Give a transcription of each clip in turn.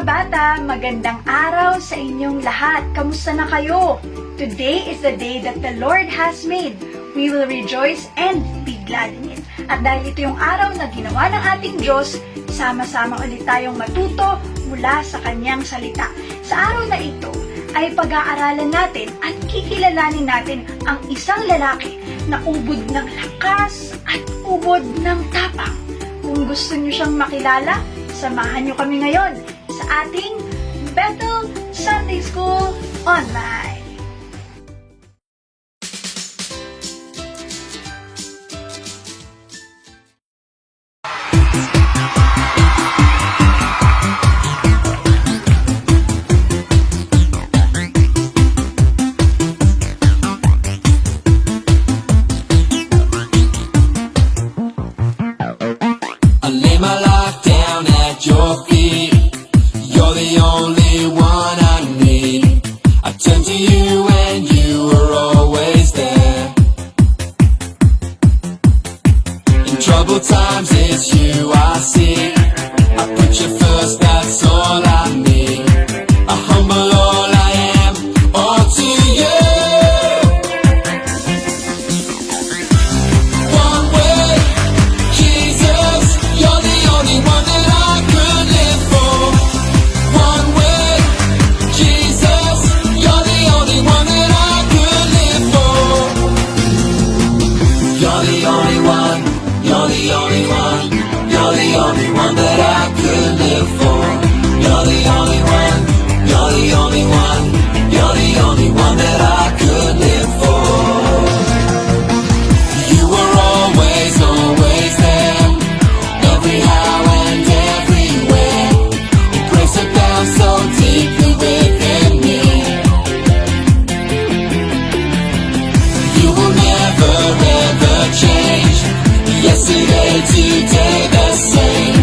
mga bata, magandang araw sa inyong lahat. Kamusta na kayo? Today is the day that the Lord has made. We will rejoice and be glad in it. At dahil ito yung araw na ginawa ng ating Diyos, sama-sama ulit tayong matuto mula sa Kanyang salita. Sa araw na ito ay pag-aaralan natin at kikilalanin natin ang isang lalaki na ubod ng lakas at ubod ng tapang. Kung gusto niyo siyang makilala, samahan niyo kami ngayon sa ating Bethel Sunday School Online. Your feet, you're the only one I need. I turn to you and you are always there. In troubled times it's you I seek. I put you first, that's all I need. I humble all I am, all to you. One way, Jesus, you're the only one that I could live for. One way, Jesus, you're the only one that I could live for. You're the only one, you're the only one, you're the only one that I could live for. You're the only one, you're the only one, you're the only one that I could live for. You were always, always there, every how and everywhere. Your grace abound so deeply within me. You will never ever change. Yesterday, today, the same.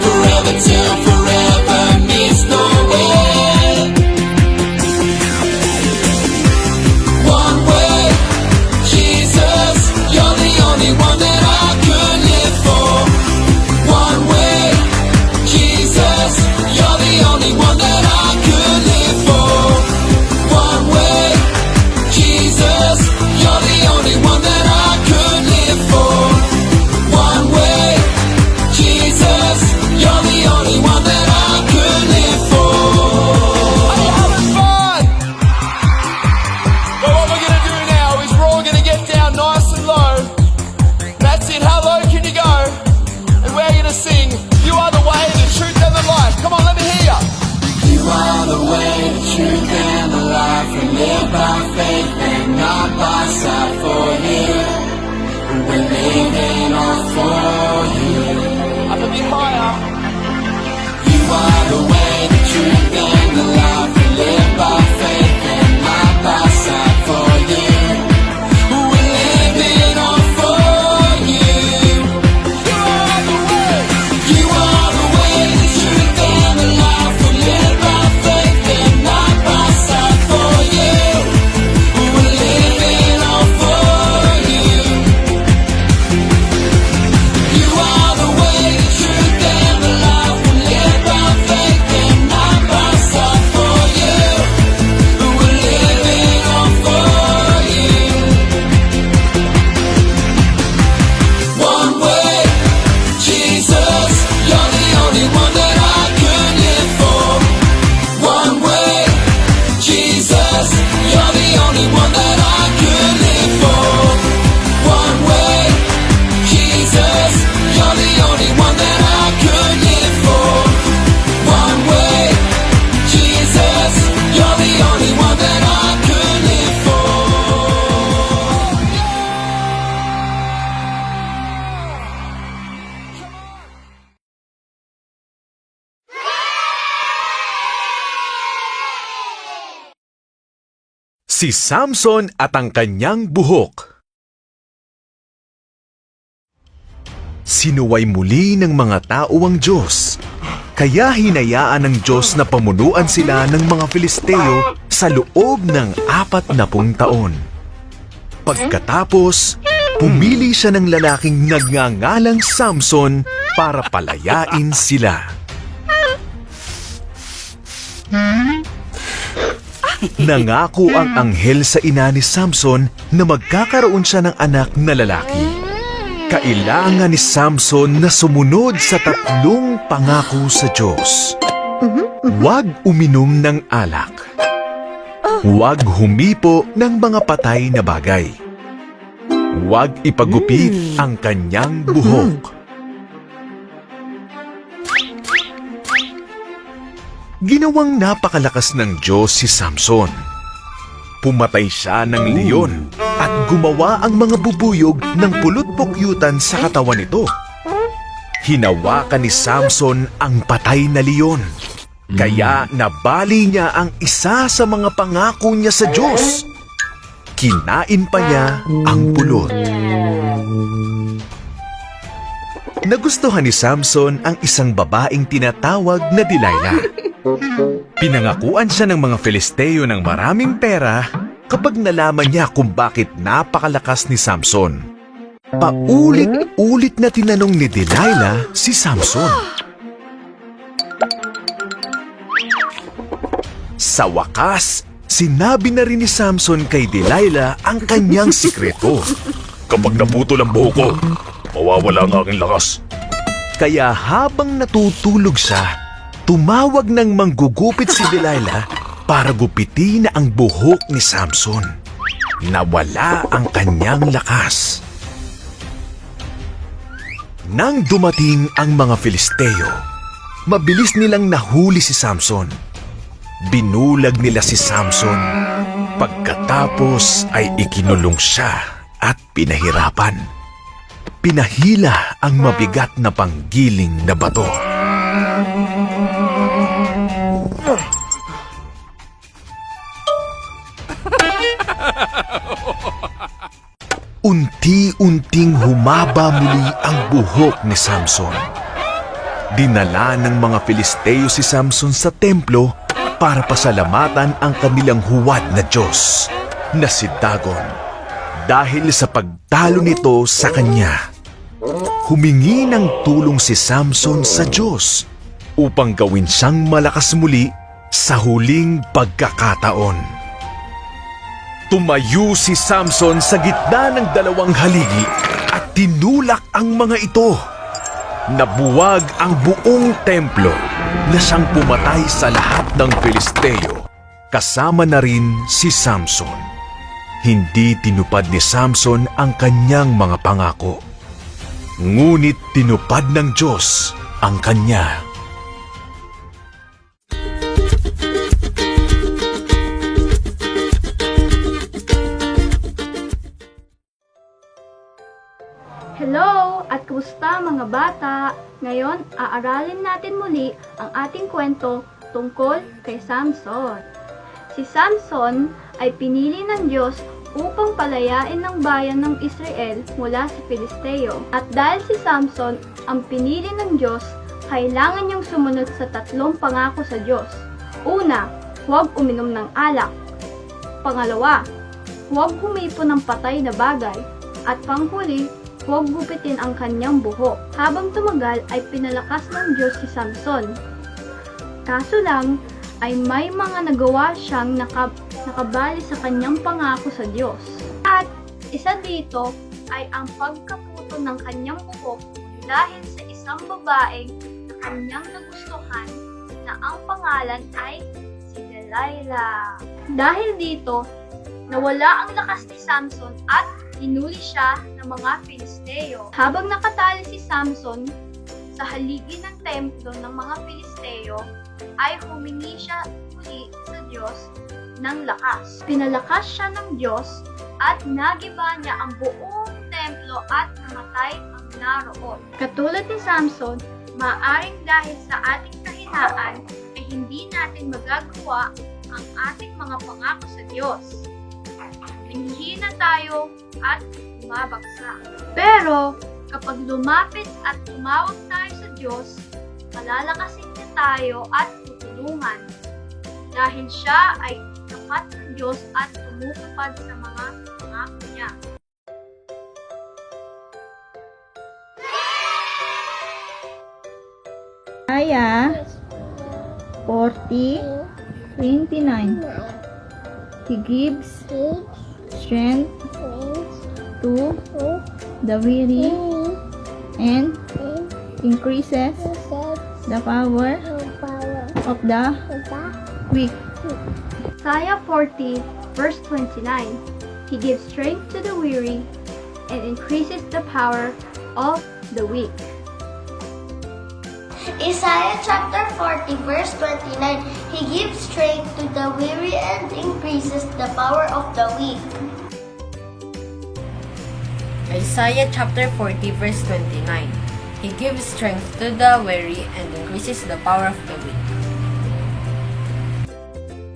Forever till forever means no end. One way, Jesus, you're the only one that I could live for. One way, Jesus, you're the only one that I could live for. One way, Jesus, you're the only one that I could live for. One way, Jesus, you're the only one that I could live for. Are you having fun? Well, what we're going to do now is we're all going to get down nice and low. That's it. How low can you go? And we're going to sing, you are the way, the truth and the life. Come on, let me hear you. You are the way, the truth and the life. We live by faith and not by sight. For you, we're living all for you. Up a bit higher. You are the way, the truth and the life. We live by faith and not by sight. For you, we're living all for you. You are the way. You are the way, the truth and the life. We live by faith and not by sight. For you, we're living all for you. You are the way, the truth and the life. We live by faith and not by sight. For you, we're living all for you. One way, Jesus, you're the only one that I could live for. One way, Jesus, you're the only one that I could live for. One way, Jesus, you're the only one that I could live for. One way, Jesus, you're the only one that I could live for. Si Samson at ang kanyang buhok. Sinuway muli ng mga tao ang Diyos, kaya hinayaan ng Diyos na pamunuan sila ng mga Filisteo sa loob ng 40 taon. Pagkatapos, pumili siya ng lalaking nagngangalang Samson para palayain sila. Nangako ang anghel sa ina ni Samson na magkakaroon siya ng anak na lalaki. Kailangan ni Samson na sumunod sa 3 pangako sa Diyos. Huwag uminom ng alak. Huwag humipo ng mga patay na bagay. Huwag ipagupit ang kanyang buhok. Ginawang napakalakas ng Diyos si Samson. Pumatay siya ng leon at gumawa ang mga bubuyog ng pulot-pukyutan sa katawan nito. Hinawakan ni Samson ang patay na leon. Kaya nabali niya ang isa sa mga pangako niya sa Diyos. Kinain pa niya ang pulot. Nagustuhan ni Samson ang isang babaeng tinatawag na Delilah. Pinangakuan siya ng mga Filisteo ng maraming pera kapag nalaman niya kung bakit napakalakas ni Samson. Paulit-ulit na tinanong ni Delilah si Samson. Sa wakas, sinabi na rin ni Samson kay Delilah ang kanyang sikreto. Kapag naputol ang buhok ko, mawawala ang aking lakas. Kaya habang natutulog siya, tumawag ng manggugupit si Delilah para gupitin ang buhok ni Samson. Nawala ang kanyang lakas. Nang dumating ang mga Filisteo, mabilis nilang nahuli si Samson. Binulag nila si Samson. Pagkatapos ay ikinulong siya at pinahirapan. Pinahila ang mabigat na panggiling na bato. Unti-unting humaba muli ang buhok ni Samson. Dinala ng mga Filisteo si Samson sa templo para pasalamatan ang kanilang huwad na Diyos, na si Dagon, dahil sa pagtalo nito sa kanya. Humingi ng tulong si Samson sa Diyos upang gawin siyang malakas muli sa huling pagkakataon. Tumayo si Samson sa gitna ng 2 haligi at tinulak ang mga ito. Nabuwag ang buong templo na siyang pumatay sa lahat ng Filisteo, kasama na rin si Samson. Hindi tinupad ni Samson ang kanyang mga pangako. Ngunit tinupad ng Diyos ang kanya. Hello! At kumusta mga bata? Ngayon, aaralin natin muli ang ating kwento tungkol kay Samson. Si Samson ay pinili ng Diyos upang palayain ng bayan ng Israel mula sa Filisteo. At dahil si Samson ang pinili ng Diyos, kailangan niyang sumunod sa 3 pangako sa Diyos. Una, huwag uminom ng alak. Pangalawa, huwag humipo ng patay na bagay. At panghuli, huwag gupitin ang kanyang buhok. Habang tumagal ay pinalakas ng Diyos si Samson. Kaso lang ay may mga nagawa siyang nakabali sa kanyang pangako sa Diyos. At isa dito ay ang pagkaputo ng kanyang buhok dahil sa isang babaeng na kanyang nagustuhan na ang pangalan ay si Delilah. Dahil dito, nawala ang lakas ni Samson at hinuli siya ng mga Filisteo. Habang nakatali si Samson sa haligi ng templo ng mga Filisteo, ay humingi siya muli sa Diyos ng lakas. Pinalakas siya ng Diyos at nagiba niya ang buong templo at namatay ang naroon. Katulad ni Samson, maaring dahil sa ating kahinaan ay hindi natin magagawa ang ating mga pangako sa Diyos. Nanghihina tayo at bumabagsak. Pero kapag lumapit at tumawag tayo sa Diyos, palalakasin niya tayo at tutulungan. Dahil siya ay tapat ng Diyos at tumutupad sa mga pangako niya. Isaiah 40 29. He gives strength to the weary and increases the power of the weak. Isaiah 40 verse 29. He gives strength to the weary and increases the power of the weak. Isaiah chapter 40 verse 29, He gives strength to the weary and increases the power of the weak. Isaiah chapter 40 verse 29. He gives strength to the weary and increases the power of the weak.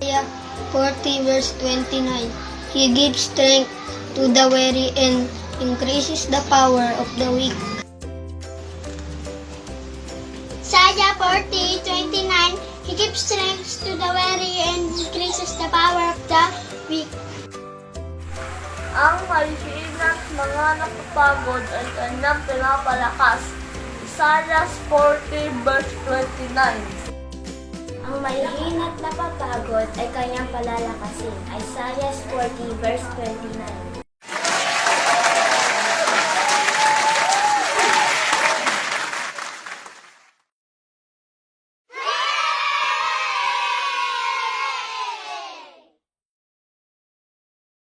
Isaiah 40 verse 29, He gives strength to the weary and increases the power of the weak. Isaiah 40:29, He gives strength to the weary and increases the power of the weak. Ang maliit mga napapagod ay kanyang pinapalakas. Isaiah 40 verse 29. Ang malihinat na papagod ay kanyang palalakasin. Isaiah 40 verse 29.